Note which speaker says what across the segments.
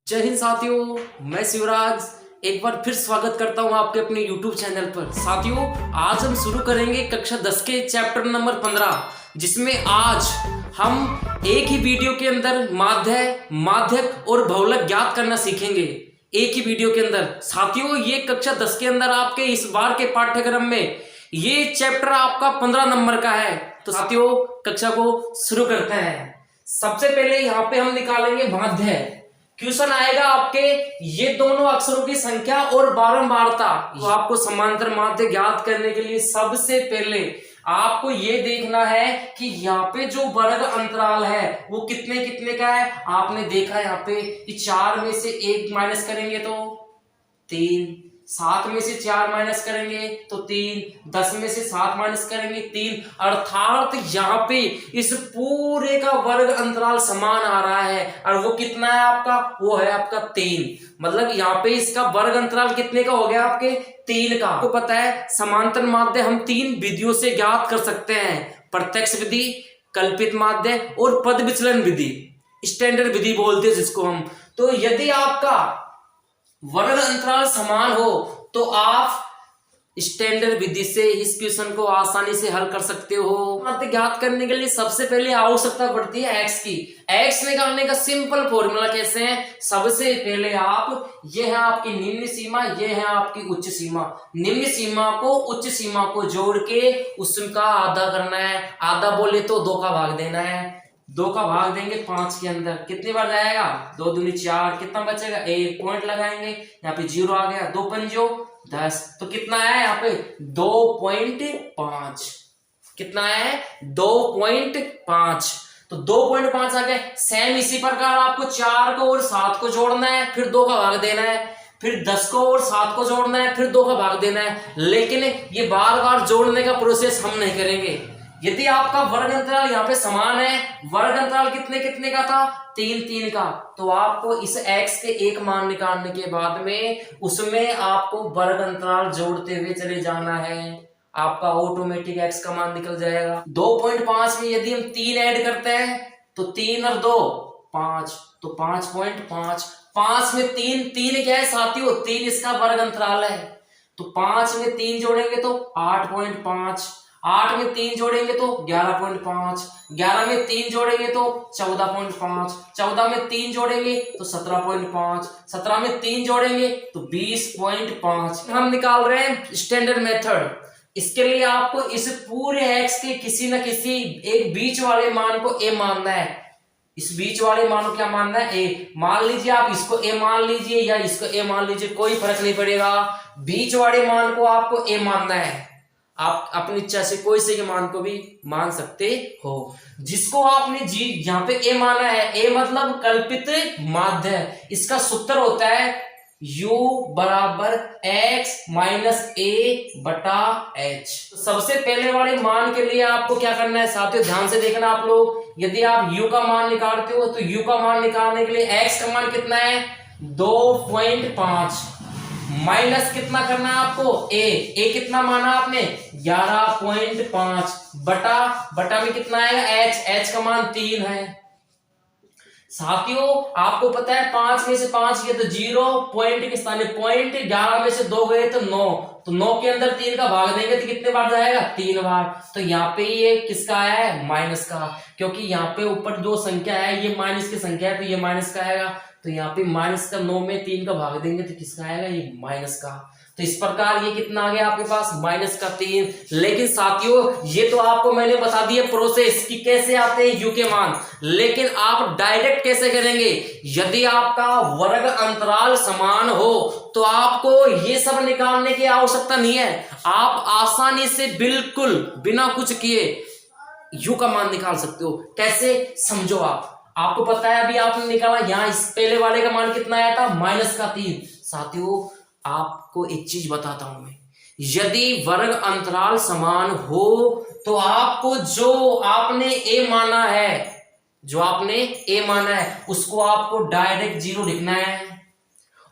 Speaker 1: जय हिंद साथियों, मैं शिवराज एक बार फिर स्वागत करता हूं आपके अपने YouTube चैनल पर। साथियों, आज हम शुरू करेंगे कक्षा 10 के चैप्टर नंबर 15, जिसमें आज हम एक ही वीडियो के अंदर माध्य, माध्यक और बहुलक ज्ञात करना सीखेंगे। एक ही वीडियो के अंदर साथियों, ये कक्षा 10 के अंदर आपके इस बार के पाठ्यक्रम में ये चैप्टर आपका 15 नंबर का है। तो साथियों, कक्षा को शुरू करते हैं। सबसे पहले यहाँ पे हम निकालेंगे माध्य। क्वेश्चन आएगा आपके ये दोनों अक्षरों की संख्या और बारंबारता। तो आपको समांतर माध्य ज्ञात करने के लिए सबसे पहले आपको ये देखना है कि यहाँ पे जो वर्ग अंतराल है वो कितने कितने का है। आपने देखा यहाँ पे कि 4 में से 1 माइनस करेंगे तो 3, 7 में से 4 माइनस करेंगे तो 3, 10 में से 7 माइनस करेंगे 3, अर्थात यहाँ पे इस पूरे का वर्ग अंतराल समान आ रहा है। और वो कितना है आपका? वो है आपका 3। मतलब यहाँ पे इसका वर्ग अंतराल कितने का हो गया? आपके 3 का। आपको पता है समांतर माध्य हम 3 विधियों से ज्ञात कर सकते हैं: प्रत्यक्ष विधि, कल्पित माध्य और पद विचलन विधि, स्टैंडर्ड विधि बोलते हैं जिसको हम। तो यदि आपका वर्ग अंतराल समान हो तो आप स्टैंडर्ड विधि से इस क्वेश्चन को आसानी से हल कर सकते हो। माध्य ज्ञात करने के लिए सबसे पहले आवश्यकता पड़ती है एक्स की। एक्स निकालने का सिंपल फॉर्मूला कैसे है? सबसे पहले आप, ये है आपकी निम्न सीमा, ये है आपकी उच्च सीमा। निम्न सीमा को उच्च सीमा को जोड़ के उसका आधा करना है। आधा बोले तो 2 का भाग देना है। 2 का भाग देंगे 5 के अंदर, कितनी बार जाएगा? 2 दूनी 4, कितना बचेगा? 1 पॉइंट लगाएंगे, यहाँ पे 0 आ गया। 2 पंजो 10, तो कितना है यहाँ पे? 2.5। कितना है? 2.5। तो 2.5 आ गया। सेम इसी प्रकार आपको 4 को और 7 को जोड़ना है, फिर 2 का भाग देना है, फिर 10 को और 7 को जोड़ना है, फिर 2 का भाग देना है। लेकिन ये बार बार जोड़ने का प्रोसेस हम नहीं करेंगे। यदि आपका वर्ग अंतराल यहाँ पे समान है, वर्ग अंतराल कितने कितने का था? 3 का, तो आपको इस x के एक मान निकालने के बाद में उसमें आपको वर्ग अंतराल जोड़ते हुए चले जाना है। आपका ऑटोमेटिक x का मान निकल जाएगा। 2.5 में यदि हम 3 ऐड करते हैं तो 3 और 2 5, तो 5.5। 5 में 3 क्या है साथियों? 3 इसका वर्ग अंतराल है। तो 5 में 3 जोड़ेंगे तो 8.5, 8 में 3 जोड़ेंगे तो 11.5, 11 में 3 जोड़ेंगे तो 14.5, 14 में 3 जोड़ेंगे तो 17.5, 17 में 3 जोड़ेंगे तो 20.5। हम निकाल रहे हैं स्टैंडर्ड मेथड। इसके लिए आपको इस पूरे x के किसी न किसी एक बीच वाले मान को a मानना है। इस बीच वाले मान को क्या मानना है? a। मान लीजिए आप इसको a मान लीजिए या इसको a मान लीजिए, कोई फर्क नहीं पड़ेगा। बीच वाले मान को आपको a मानना है। आप अपनी इच्छा से कोई से मान को भी मान सकते हो। जिसको आपने जी यहाँ पे a माना है, a मतलब कल्पित माध्य। इसका सूत्र होता है u बराबर x माइनस a बटा h। सबसे पहले वाले मान के लिए आपको क्या करना है साथियों? ध्यान से देखना आप लोग। यदि आप u का मान निकालते हो तो u का मान निकालने के लिए x का मान कितना है? 2.5 माइनस कितना करना है आपको? a कितना माना आपने? 11.5 बटा में कितना आएगा? h का मान 3 है। साथियों, आपको पता है 5 में से 5 गए तो 0, पॉइंट के स्थान पॉइंट, 11 में से 2 गए तो 9, तो 9 के अंदर 3 का भाग देंगे तो कितने बार जाएगा? 3 बार। तो यहाँ पे ये किसका है? माइनस का, क्योंकि यहाँ पे ऊपर 2 संख्या है, ये माइनस की संख्या है तो ये माइनस का आएगा। तो यहाँ पे माइनस का 9 में 3 का भाग देंगे तो किसका आएगा? ये माइनस का। तो इस प्रकार ये कितना आ गया आपके पास? माइनस का 3। लेकिन साथियों, ये तो आपको मैंने बता दिया प्रोसेस कि कैसे आते हैं यू के मान, लेकिन आप डायरेक्ट कैसे करेंगे? यदि आपका वर्ग अंतराल समान हो तो आपको ये सब निकालने की आवश्यकता नहीं है। आप आसानी से बिल्कुल बिना कुछ किए यू का मान निकाल सकते हो। कैसे? समझो आप। आपको पता है अभी आपने निकाला, यहाँ इस पहले वाले का मान कितना आया था? माइनस का 3। साथियों, आपको एक चीज बताता हूं मैं, यदि वर्ग अंतराल समान हो तो आपको जो आपने a माना है, उसको आपको डायरेक्ट 0 लिखना है।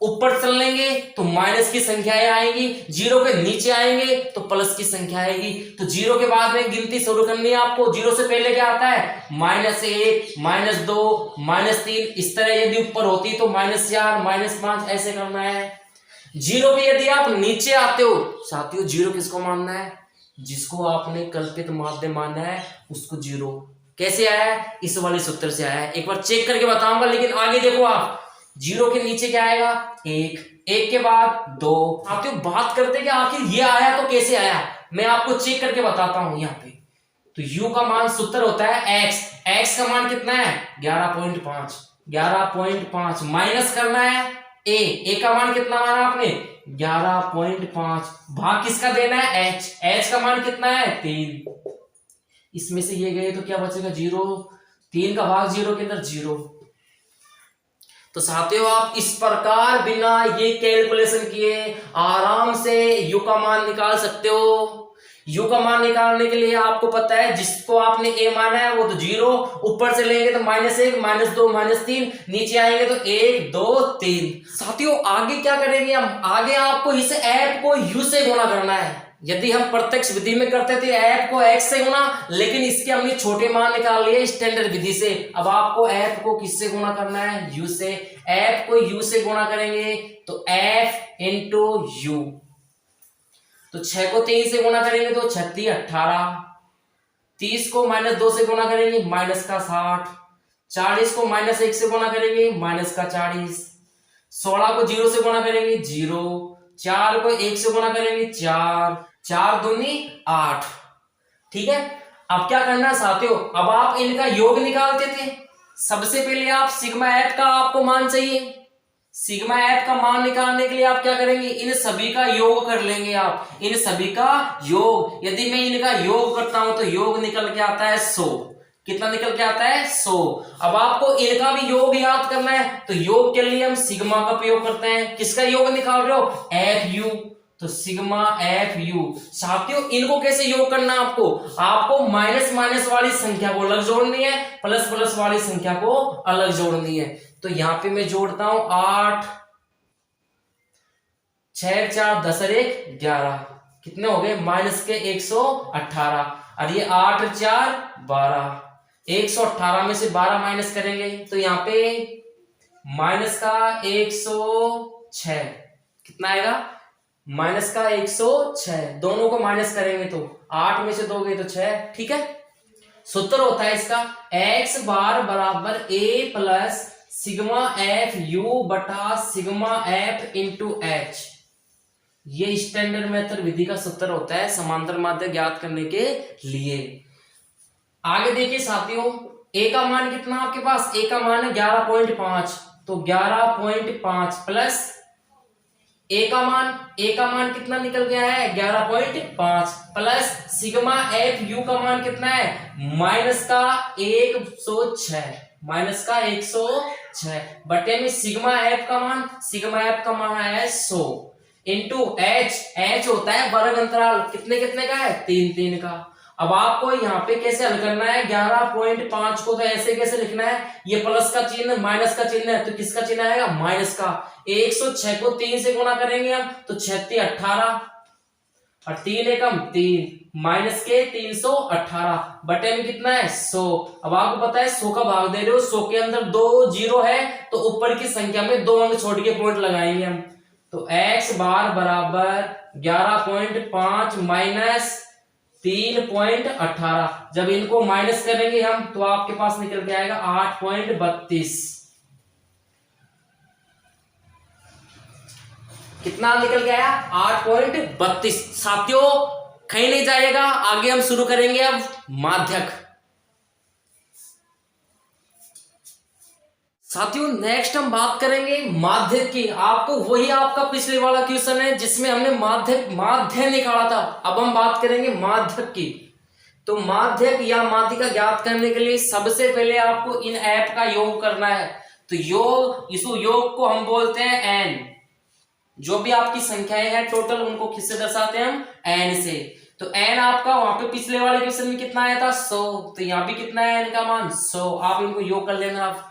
Speaker 1: ऊपर चल लेंगे तो माइनस की संख्याएं आएंगी, जीरो के नीचे आएंगे तो प्लस की संख्या आएगी। तो जीरो के बाद में गिनती शुरू करनी है आपको। जीरो से पहले क्या आता है? -1, -2, -3। इस तरह यदि ऊपर होती तो -4, -5 ऐसे करना है। जीरो के यदि आप नीचे आते हो साथियों, जीरो किसको मानना है? जिसको आपने कल्पित माध्य माना है उसको जीरो। कैसे आया है? इस वाले सूत्र से आया है। एक बार चेक करके बताऊंगा, लेकिन आगे देखो आप, जीरो के नीचे क्या आएगा? 1, 1 के बाद 2। साथियों बात करते कि आखिर ये आया तो कैसे आया, मैं आपको चेक करके बताता हूं। यहाँ पे तो u का मान सूत्र होता है x, x का मान कितना है? 11.5, 11.5 माइनस करना है a का मान कितना माना आपने? 11.5 भाग किसका देना है? h का मान कितना है? 3। इसमें से ये गए तो क्या बचेगा? 0। 3 का भाग 0 के अंदर 0। तो साथियों आप इस प्रकार बिना ये कैलकुलेशन किए आराम से यू का मान निकाल सकते हो। यू का मान निकालने के लिए आपको पता है जिसको आपने ए माना है वो तो 0, ऊपर से लेंगे तो -1, -2, -3, नीचे आएंगे तो 1, 2, 3। साथियों आगे क्या करेंगे हम? आगे आपको इस ऐप को यू से गुणा करना है। यदि हम प्रत्यक्ष विधि में करते थे ऐप को x से गुणा, लेकिन इसके हमने छोटे मान निकाल लिए स्टैंडर्ड विधि से। अब आपको ऐप को किससे गुणा करना है? u से। ऐप को u से गुणा करेंगे तो f इंटू यू। तो 6 को 3 से गुणा करेंगे तो 36, 18। 30 को -2 से गुणा करेंगे -60। 40 को -1 से गुणा करेंगे -40। 16 को 0 से गुणा करेंगे 0। 4 को 1 से गुणा करेंगे 4। 4 दूनी 8। ठीक है, अब क्या करना है साथियों? अब आप इनका योग निकालते थे। सबसे पहले आप सिग्मा एफ का आपको मान चाहिए। सिग्मा एफ का मान निकालने के लिए आप क्या करेंगे? इन सभी का योग कर लेंगे आप। इन सभी का योग, यदि मैं इनका योग करता हूं तो योग निकल के आता है 100। कितना निकल के आता है? 100। अब आपको इनका भी योग याद करना है तो योग के लिए हम सिग्मा का प्रयोग करते हैं। किसका योग निकाल रहे हो? F you. तो सिग्मा एफ यू। साथियों इनको कैसे योग करना है आपको? आपको माइनस माइनस वाली संख्या को अलग जोड़नी है, प्लस प्लस वाली संख्या को अलग जोड़नी है। तो यहां पे मैं जोड़ता हूं 8, 6, 4, 10 और 1, 11। कितने हो गए? माइनस के 118। और ये 8, 4, 12। 118 में से 12 माइनस करेंगे तो यहाँ पे माइनस का 106 कितना आएगा? माइनस का 106। दोनों को माइनस करेंगे तो 8 में से 2 गए तो 6। ठीक है, सूत्र होता है इसका x बार बराबर a plus sigma F you बटा सिग्मा एफ इंटू एच। ये स्टैंडर्ड मेथड विधि का सूत्र होता है समांतर माध्य ज्ञात करने के लिए। आगे देखिए साथियों, a का मान कितना आपके पास? a का मान है 11.5। तो 11.5 प्लस a का मान कितना निकल गया है? 11.5 प्लस सिग्मा एफ यू का मान कितना है? माइनस का 106। माइनस का 106 बटे में सिग्मा एफ का मान है 100 इंटू एच होता है वर्ग अंतराल। कितने कितने का है? 3 3 का। अब आपको यहाँ पे कैसे हल करना है? 11.5 को तो ऐसे कैसे लिखना है? ये प्लस का चिन्ह माइनस का चिन्ह है तो किसका चिन्ह आएगा? माइनस का। 106 को 3 से गुणा करेंगे हम तो 36, 18 और 3 एकम 3 माइनस के 318 बटे में कितना है? 100। अब आपको पता है 100 का भाग दे रहे हो, 100 के अंदर 2 0 है तो ऊपर की संख्या में 2 अंक छोड़ के पॉइंट लगाएंगे हम। तो x बार बराबर 11.5 माइनस 3.18। जब इनको माइनस करेंगे हम तो आपके पास निकल के आएगा 8.32। कितना निकल के आया? 8.32। साथियों कहीं नहीं जाएगा, आगे हम शुरू करेंगे अब माध्यक। साथियों नेक्स्ट हम बात करेंगे माध्यक की। आपको वही आपका पिछले वाला क्वेश्चन है जिसमें हमने माध्य निकाला था। अब हम बात करेंगे माध्यक की। तो माध्यक या माध्यिका ज्ञात करने के लिए सबसे पहले आपको इन ऐप का योग करना है। तो इस योग को हम बोलते हैं n। जो भी आपकी संख्याएं हैं टोटल उनको किससे दर्शाते हैं हम? n से। तो n आपका वहां पे पिछले वाले क्वेश्चन में कितना आया था? 100। तो यहाँ भी कितना है n का मान? 100। आप इनको योग कर लेना।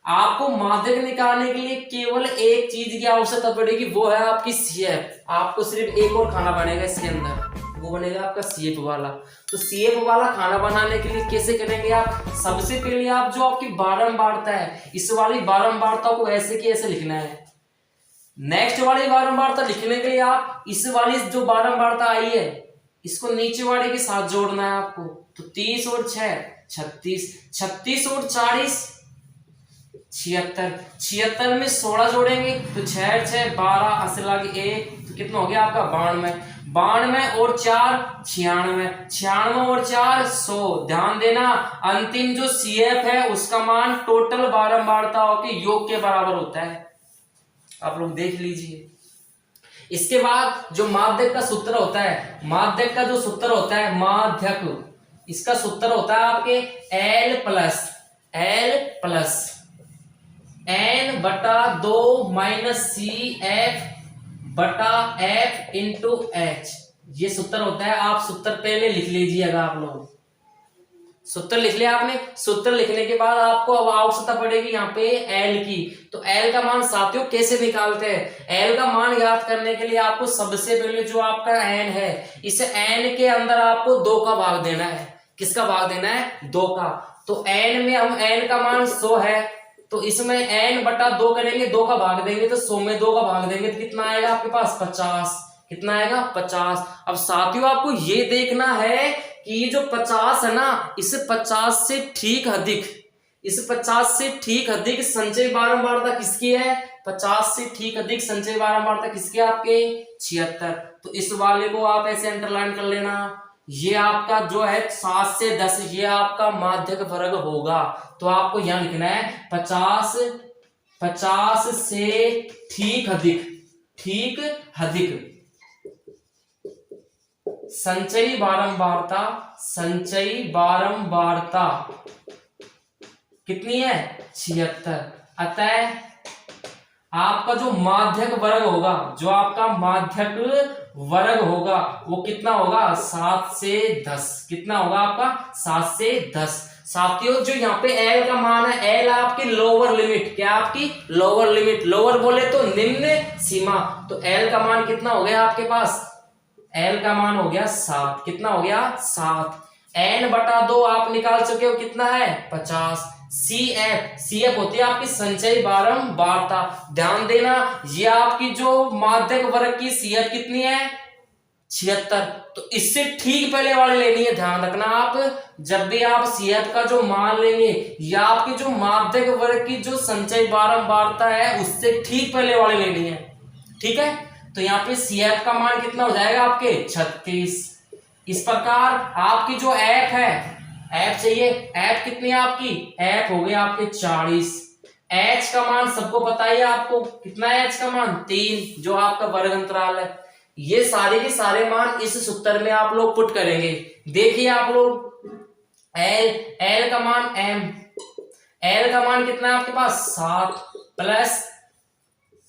Speaker 1: आपको माध्यक निकालने के लिए केवल एक चीज की आवश्यकता पड़ेगी, वो है आपकी सीएफ। आपको सिर्फ एक और खाना बनेगा इसके अंदर, वो बनेगा आपका सीएफ वाला। तो सीएफ वाला खाना बनाने के लिए कैसे करेंगे आप? सबसे पहले आप जो आपकी बारंबारता है, इस वाली बारंबारता को ऐसे की ऐसे लिखना है। नेक्स्ट वाली बारंबारता लिखने के लिए आप इस वाली जो बारंबारता आई है इसको नीचे वाले के साथ जोड़ना है आपको। तो 30 और 6 36, 36 और 40 76, 76 में 16 जोड़ेंगे तो 6 6 12 अस्सी लागे 1, तो कितना हो गया आपका 92, 92 और 4 96, 96 और 4 100। ध्यान देना अंतिम जो सीएफ है उसका मान टोटल बारंबारताओं के योग के बराबर होता है, आप लोग देख लीजिए। इसके बाद जो माध्यक का सूत्र होता है, माध्यक का जो सूत्र होता है माध्यक, इसका सूत्र होता है आपके L प्लस N बटा 2 माइनस CF बटा F इंटू H। ये सूत्र होता है। आप सूत्र पहले लिख लीजिएगा। आप लोग सूत्र लिख लिया आपने। सूत्र लिखने के बाद आपको अब आवश्यकता पड़ेगी यहाँ पे L की। तो L का मान साथियों कैसे निकालते हैं? L का मान ज्ञात करने के लिए आपको सबसे पहले जो आपका N है, इस N के अंदर आपको 2 का भाग देना है। किसका भाग देना है? 2 का। तो N में हम N का मान 100 है, तो इसमें N बटा 2 करेंगे, 2 का भाग देंगे तो 100 में 2 का भाग देंगे तो कितना आएगा आपके पास? 50। कितना आएगा? 50। अब साथियों आपको ये देखना है कि ये जो 50 है ना, इस 50 से ठीक अधिक, इस 50 से ठीक अधिक संचयी बारंबारता किसकी है? 50 से ठीक अधिक संचयी बारंबारता किसकी है? आपके 76। तो इस वाले को आप ऐसे अंडरलाइन कर लेना। ये आपका जो है 7 से 10, ये आपका माध्यक वर्ग होगा। तो आपको यहां लिखना है 50 से ठीक अधिक, ठीक अधिक संचयी बारंबारता, संचयी बारंबारता कितनी है? 76। अतः आपका जो माध्यक वर्ग होगा, जो आपका माध्यक वर्ग होगा वो कितना होगा? 7 से 10। कितना होगा आपका? 7 से 10। साथियों जो यहाँ पे L का मान है, L आपकी लोअर लिमिट, क्या आपकी लोअर लिमिट, लोअर बोले तो निम्न सीमा। तो L का मान कितना हो गया आपके पास? L का मान हो गया 7। कितना हो गया? 7। N बटा 2 आप निकाल चुके हो, कितना है? 50। CF होती है आपकी संचयी बारंबारता। ध्यान देना ये आपकी जो माध्यक वर्ग की CF कितनी है? 76। तो इससे ठीक पहले वाली लेनी है। ध्यान रखना आप जब भी आप CF का जो मान लेंगे या आपकी जो माध्यक वर्ग की जो संचयी बारंबारता है उससे ठीक पहले वाली लेनी है। ठीक है, तो यहाँ पे CF का मान कितना हो जाएगा आपके? 36। इस प्रकार आपकी जो F है, F चाहिए, F कितनी है आपकी? F हो गया आपके 40। H का मान सबको पता ही है आपको, कितना है H का मान? 3, जो आपका वर्ग अंतराल है। ये सारे के सारे मान इस सूत्र में आप लोग पुट करेंगे। देखिए आप लोग L का मान L का मान कितना है आपके पास? 7 प्लस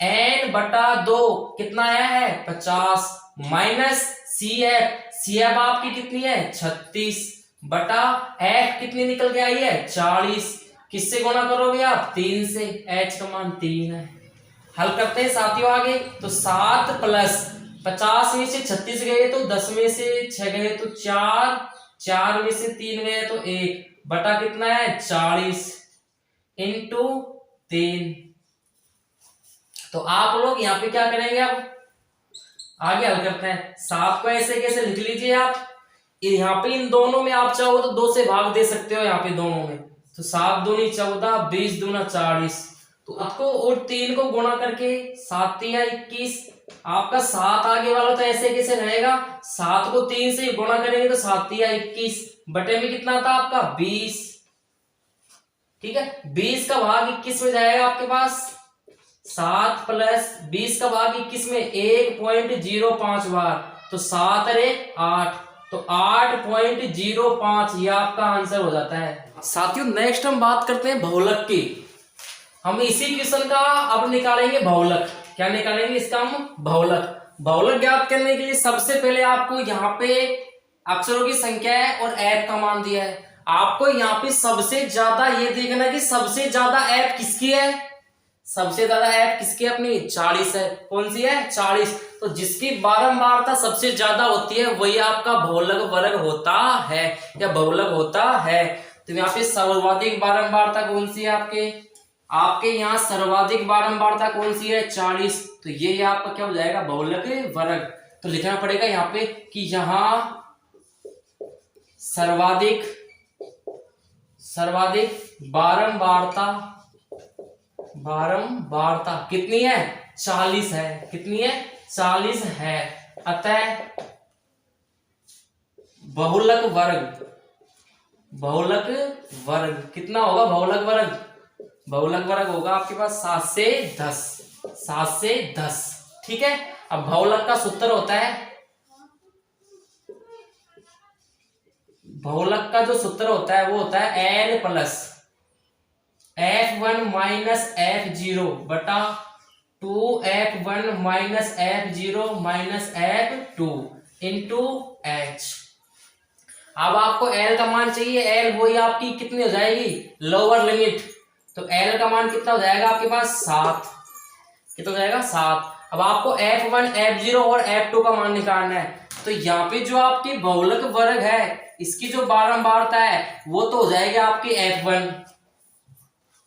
Speaker 1: N बटा 2 कितना आया है? 50 माइनस CF आपकी कितनी है? 36 बटा F कितनी निकल के आई है? 40। किससे गुणा करोगे आप? 3 से। H का मान 3 है। हल करते हैं साथियों आगे। तो 7 प्लस 50 में से 36 गए तो 10 में से 6 गए तो 4, 4 में से 3 गए तो 1 बटा कितना है? 40 इंटू 3। तो आप लोग यहाँ पे क्या करेंगे? अब आगे हल करते हैं। 7 को ऐसे कैसे लिख लीजिए आप, यहाँ पे इन दोनों में आप चाहो तो 2 से भाग दे सकते हो। यहाँ पे दोनों में तो 7 दूनी 14, 20 दूना 40। तो आपको और 3 को गुणा करके 7 या 21, आपका 7 आगे वाला तो ऐसे कैसे रहेगा? 7 को 3 से गुणा करेंगे तो 7 या 21 बटे में कितना था आपका? 20। ठीक है, 20 का भाग 21 में जाएगा आपके पास। 7 प्लस 20 का भाग 21 में 1.05 बार, तो 7 अरे 8, तो 8.05 ये आपका आंसर हो जाता है। साथियों नेक्स्ट हम बात करते हैं बहुलक की। हम इसी क्वेश्चन का अब निकालेंगे बहुलक। क्या निकालेंगे इसका? हम बहुलक। बहुलक ज्ञात करने के लिए सबसे पहले आपको यहाँ पे अक्षरों की संख्या है और F का मान दिया है। आपको यहाँ पे सबसे ज्यादा ये देखना है कि सबसे ज्यादा f किसकी है, सबसे ज्यादा f किसकी है अपनी 40 है। कौन सी है 40। तो जिसकी बारंबारता सबसे ज्यादा होती है वही आपका बहुलक वर्ग होता है या बहुलक होता है। तो यहाँ पे सर्वाधिक बारंबारता कौन सी है आपके यहाँ सर्वाधिक बारंबारता कौन सी है 40। तो ये आपका क्या हो जाएगा बहुलक वर्ग। तो लिखना पड़ेगा यहाँ पे कि यहाँ सर्वाधिक बारंबारता कितनी है 40 है। कितनी है 40 है। अतः बहुलक वर्ग कितना होगा बहुलक वर्ग होगा आपके पास 7 से 10। ठीक है। अब बहुलक का सूत्र होता है, बहुलक का जो सूत्र होता है वो होता है L plus F1 minus F0 बटा 2F1 minus F0 minus F2 into H। अब आपको L का मान चाहिए, L वही आपकी कितनी हो जाएगी लोअर लिमिट। तो L का मान कितना हो जाएगा आपके पास 7। कितना हो जाएगा 7। अब आपको F1 F0 और F2 का मान निकालना है। तो यहाँ पे जो आपकी बहुलक वर्ग है इसकी जो बारंबारता है वो तो हो जाएगी आपकी F1।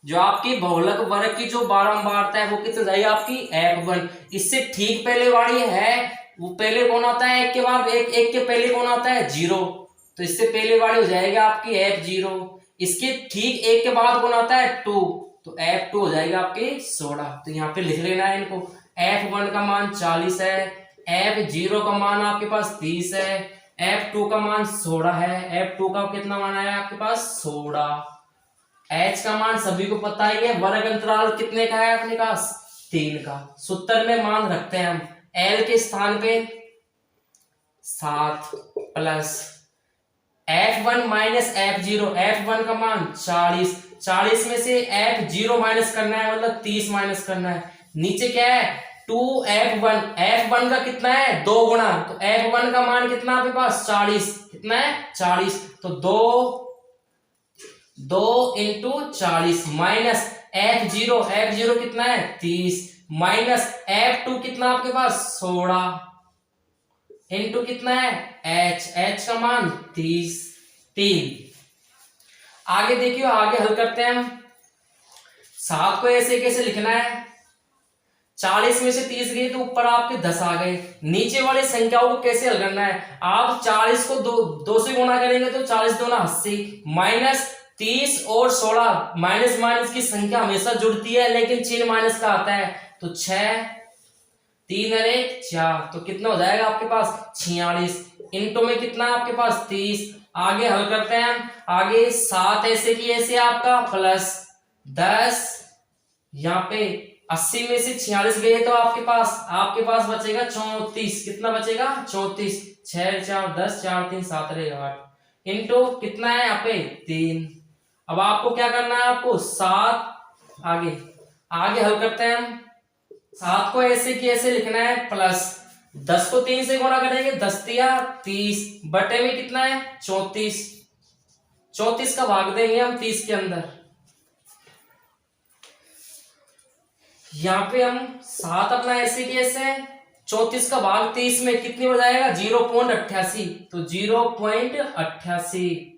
Speaker 1: जो आपकी बहुलक वर्ग की जो बारंबारता है वो कितनी हो जाएगी आपकी F1। इससे ठीक पहले वाली है वो पहले कौन आता है एक के बाद एक के पहले कौन आता है 0। तो इससे पहले वाली हो जाएगी आपकी F0। इसके ठीक एक के बाद कौन आता है 2। तो F2 हो जाएगा आपकी 16। तो यहाँ पे लिख लेना है इनको। F1 का मान 40 है, F0 का मान आपके पास 30 है, F2 का मान 16 है। F2 का कितना मान आया आपके पास 16। H का मान सभी को पता ही है, वर्ग अंतराल कितने का है अपने पास 3 का। सूत्र में मान रखते हैं हम L के स्थान पे 7 plus F1 minus F0। F1 का मान 40 में से F0 माइनस करना है मतलब 30 माइनस करना है। नीचे क्या है 2F1। F1 का कितना है 2 गुना। तो F1 का मान कितना आपके पास 40। कितना है 40। तो 2 इंटू 40 माइनस F0 कितना है 30 माइनस F2 कितना आपके पास 16 इंटू कितना है H का मान 3। आगे देखियो, आगे हल करते हैं हम। 7 को ऐसे कैसे लिखना है 40 में से 30 गए तो ऊपर आपके 10 आ गए। नीचे वाली संख्याओं को कैसे हल करना है, आप 40 को 2 से गुणा करेंगे तो 40 दूना 80 माइनस 30 और 16। माइनस माइनस की संख्या हमेशा जुड़ती है लेकिन चिन्ह माइनस का आता है। तो 6 3 और 1 4। तो कितना हो जाएगा आपके पास 46 इंटू में कितना है आपके पास 30। आगे हल करते हैं हम। आगे 7 ऐसे की ऐसे आपका प्लस 10। यहाँ पे 80 में से 46 गए तो आपके पास बचेगा 34। कितना बचेगा 34। 6 4 10 4 3 7 8 इंटू कितना है यहाँ पे 3। अब आपको क्या करना है, आपको 7 आगे हल करते हैं हम। 7 को ऐसे की ऐसे लिखना है प्लस 10 को 3 से गुणा करेंगे 10 तिया 30 बटे में कितना है 34 का भाग देंगे हम 30 के अंदर। यहाँ पे हम 7 अपना ऐसे की ऐसे 34 का भाग 30 में कितनी हो जाएगा 0.88। तो 0.88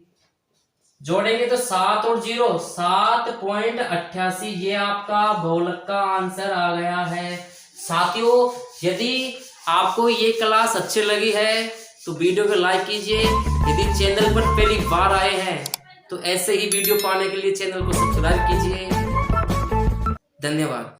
Speaker 1: जोड़ेंगे तो 7 और 0 7.88। ये आपका बहुलक का आंसर आ गया है। साथियों, यदि आपको ये क्लास अच्छी लगी है तो वीडियो को लाइक कीजिए। यदि चैनल पर पहली बार आए हैं तो ऐसे ही वीडियो पाने के लिए चैनल को सब्सक्राइब कीजिए। धन्यवाद।